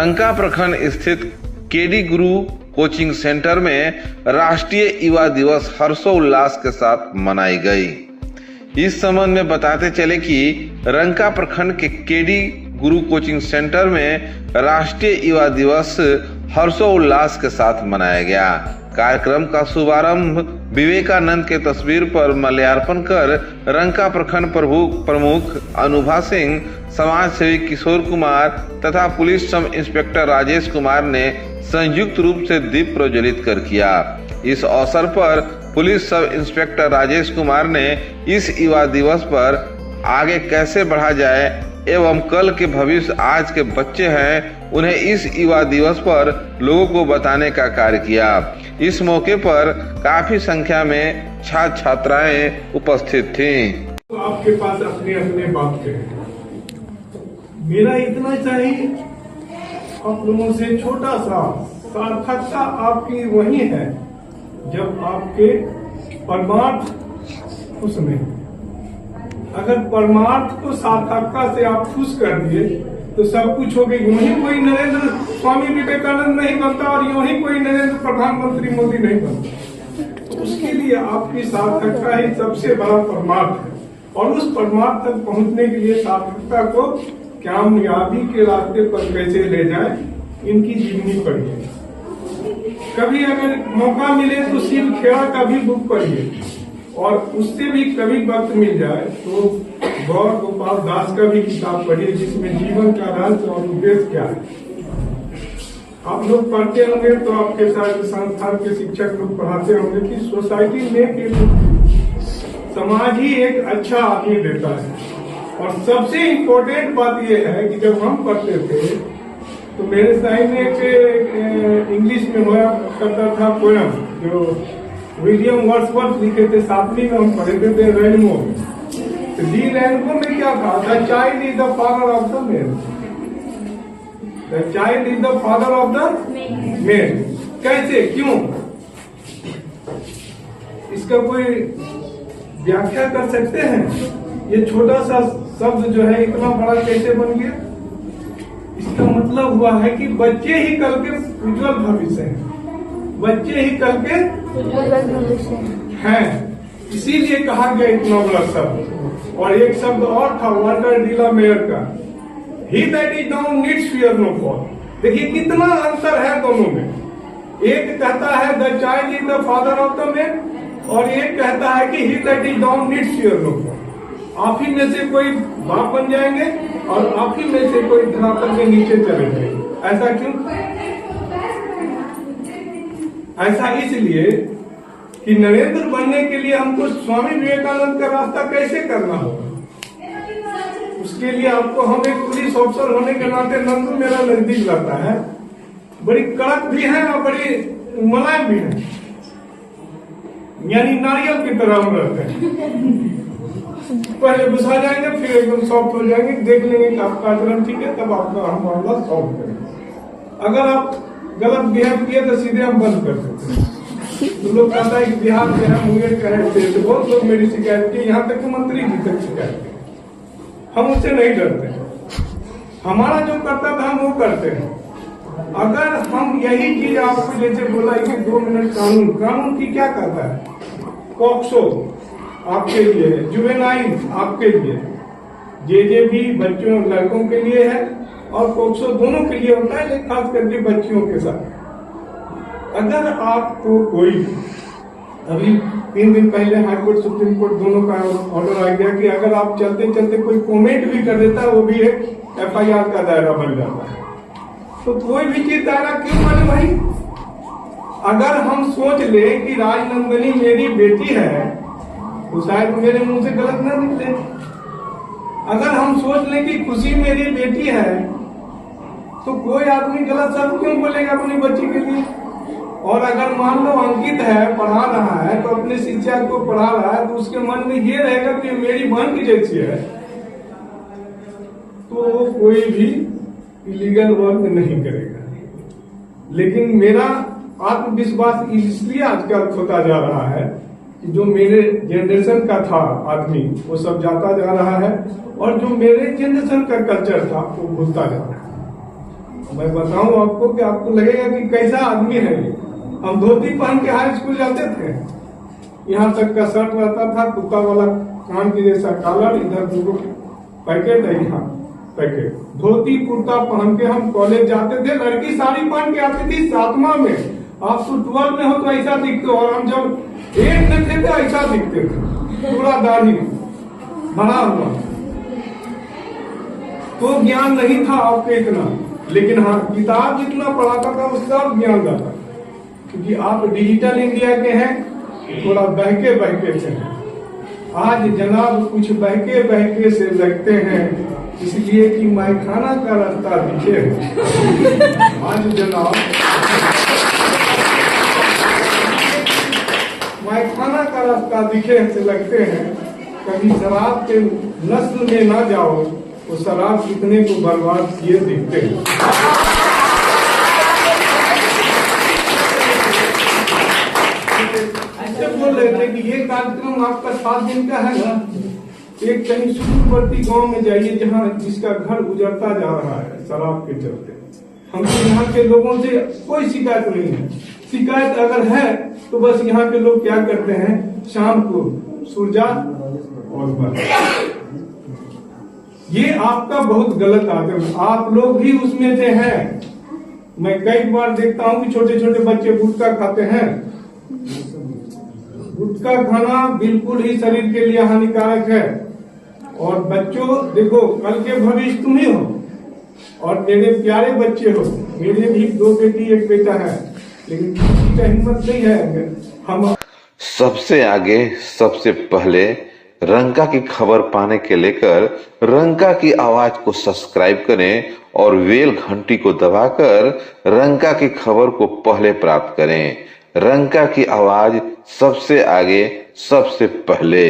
रंका प्रखंड स्थित केडी गुरु coaching centre में राष्ट्रीय युवा दिवस हर्षोल्लास के साथ मनाई गई। इस संबंध में बताते चले कि रंका प्रखंड के केडी गुरु कोचिंग सेंटर में राष्ट्रीय युवा दिवस हर्षोल्लास के साथ मनाया गया। कार्यक्रम का शुभारंभ विवेकानंद के तस्वीर पर माल्यार्पण कर रंका प्रखंड प्रमुख अनुभा सिंह, समाज सेवी किशोर कुमार तथा police sub inspector Rajesh Kumar ने संयुक्त रूप से दीप प्रज्वलित कर किया। इस अवसर पर police sub inspector Rajesh Kumar ने इस युवा दिवस पर आगे कैसे बढ़ा जाए एवं कल के भविष्य आज के बच्चे हैं, उन्हें इस युवा दिवस पर लोगों को बताने का कार्य किया। इस मौके पर काफी संख्या में छात्र छात्राएं उपस्थित थीं। तो आपके पास अपने अपने बात करें, मेरा इतना चाहिए आप लोगों से छोटा सा सार्थकता आपकी वही है जब आपके परमार्थ उसमें, अगर परमार्थ को सार्थकता से आप खुश कर दिए तो सब कुछ हो गई। वही कोई नरेंद्र स्वामी विवेकानंद नहीं बनता और यूं ही कोई नरेंद्र प्रधानमंत्री मोदी नहीं बनता। तो उसके लिए आपकी सार्थकता ही सबसे बड़ा परमार्थ है और उस परमार्थ तक पहुंचने के लिए सार्थकता को कामयाबी के रास्ते पर कैसे ले जाए, इनकी जीवनी पढ़िए। कभी अगर मौका मिले तो शिव खेड़ा का भी बुक पढ़िए और उससे भी कभी वक्त मिल जाए तो गौर गोपाल दास का भी किताब पढ़िए जिसमें जीवन का रहस्य और उद्देश्य क्या है। आप लोग पढ़ते होंगे तो आपके साथ संस्थान के शिक्षक लोग पढ़ाते होंगे कि सोसाइटी में कि समाज ही एक अच्छा आदमी देता है। और सबसे इम्पोर्टेंट बात यह है कि जब हम पढ़ते थे तो मेरे साइड में एक इंग्लिश में हुआ करता था पोयम जो विलियम वर्ड्सवर्थ लिखे थे, 7वीं में हम पढ़े थे रैनबो में। तो डी रैनबो में क्या था, the child is the father of the man, the child is the father of the man. कैसे, क्यों, इसका कोई व्याख्या कर सकते हैं? ये छोटा सा शब्द जो है इतना बड़ा कैसे बन गया? इसका मतलब हुआ है कि बच्चे ही कल के उज्जवल भविष्य हैं, बच्चे ही कल के हैं, इसीलिए कहा गया इतना बड़ा शब्द। और एक शब्द और था वाल्टर डीला मेयर का, he that is down needs fear no fall. देखिए कितना अंतर है दोनों में। एक कहता है the child is the father of the man और एक कहता है कि he that is down needs fear no fall. आप ही में से कोई बाप बन जाएंगे और आप ही में से कोई धरातल के नीचे चले जाएंगे। ऐसा क्यों? ऐसा इसलिए कि नरेंद्र बनने के लिए हमको स्वामी विवेकानंद का रास्ता कैसे करना होगा। उसके लिए आपको हम एक पुलिस ऑफिसर होने के नाते नंदू मेरा नजदीक लगता है, बड़ी कड़क भी है और बड़ी मुलायम भी है, यानी नारियल की तरह हम रहते हैं। पहले घुसा जाएंगे फिर एकदम सॉफ्ट हो जाएंगे, देख लेंगे कि आपका आचरण ठीक है तब आपका हम मामला सॉल्व करेंगे। अगर आप गलत बिहेव किए तो सीधे हम बंद कर देते हैं। तो लोग कहता है कि बिहार में है मुंगेर का है, तो बहुत लोग मेरी शिकायत की, यहाँ तक कि मंत्री जी तक शिकायत की। हम उससे नहीं डरते, हमारा जो करता था हम वो करते हैं। अगर हम यही चीज आपको जैसे बोला कि 2 मिनट कानून की क्या करता है, पॉक्सो आपके लिए, जुवेनाइल आपके लिए, जे भी बच्चों लड़कों के लिए है और पॉक्सो दोनों के लिए होता है, लेकिन खास करके बच्चियों के साथ। अगर आपको कोई, अभी 3 दिन पहले हाईकोर्ट सुप्रीम कोर्ट दोनों का ऑर्डर आ गया कि अगर आप चलते चलते कोई कमेंट भी कर देता है वो भी एक FIR का दायरा बन जाता है। तो कोई भी चीज दायरा क्यों बने भाई? अगर हम सोच ले कि राजनंदनी मेरी बेटी है तो शायद मेरे मुंह से गलत ना निकले। अगर हम सोच लें कि खुशी मेरी बेटी है तो कोई आदमी गलत शब्द क्यों बोलेगा अपनी बच्ची के लिए? और अगर मान लो अंकित है, पढ़ा रहा है तो अपने शिक्षा को पढ़ा रहा है तो उसके मन में ये रहेगा कि मेरी बहन की जैसी है, तो कोई भी इलीगल वर्क नहीं करेगा। लेकिन मेरा आत्मविश्वास इसलिए आजकल खोता जा रहा है कि जो मेरे जनरेशन का था आदमी वो सब जाता जा रहा है और जो मेरे जनरेशन का कल्चर था वो भूलता जा रहा है। मैं बताऊं आपको कि आपको लगेगा कि कैसा आदमी है ये। हम धोती पहन के हाई स्कूल जाते थे, यहाँ तक का शर्ट रहता था, कुत्ता वाला कान की जैसा कॉलर, इधर दो पैकेट है, यहाँ पैकेट, धोती कुर्ता पहन के हम कॉलेज जाते थे। लड़की साड़ी पहन के आती थी 7वां में, आप तो 12 में हो तो ऐसा दिखते हो, और हम जब 8 में थे तो ऐसा दिखते थे, पूरा दाढ़ी भरा हुआ। तो ज्ञान नहीं था आपको इतना, लेकिन हाँ किताब जितना पढ़ाता था वो सब ज्ञान रहता, क्योंकि आप डिजिटल इंडिया के हैं, थोड़ा बहके बहके से हैं। आज जनाब कुछ बहके बहके से लगते हैं, इसलिए कि मैखाना का रास्ता दिखे है। आज जनाब मैखाना का रास्ता दिखे से लगते हैं, कभी शराब के नस्ल में ना जाओ, वो शराब कितने को बर्बाद किए दिखते हैं। ऐसे बोल रहे थे कि ये कार्यक्रम आपका 7 दिन का है ना, एक कहीं सुदूरवर्ती गांव में जाइए जहां जिसका घर उजड़ता जा रहा है शराब के चलते। हमको यहाँ के लोगों से कोई शिकायत नहीं है, शिकायत अगर है तो बस यहाँ के लोग क्या करते हैं, शाम को सूरजा और बस। ये आपका बहुत गलत आदत है, आप लोग भी उसमें से हैं। मैं कई बार देखता हूँ कि छोटे छोटे बच्चे गुटखा खाते हैं। गुटखा खाना बिल्कुल ही शरीर के लिए हानिकारक है। और बच्चों देखो, कल के भविष्य तुम ही हो, और मेरे प्यारे बच्चे हो। मेरे भी 2 बेटी 1 बेटा है, लेकिन किसी का हिम्मत नहीं है। हम सबसे आगे सबसे पहले रंका की खबर पाने के लेकर रंका की आवाज को सब्सक्राइब करें और बेल घंटी को दबाकर रंका की खबर को पहले प्राप्त करें। रंका की आवाज सबसे आगे सबसे पहले।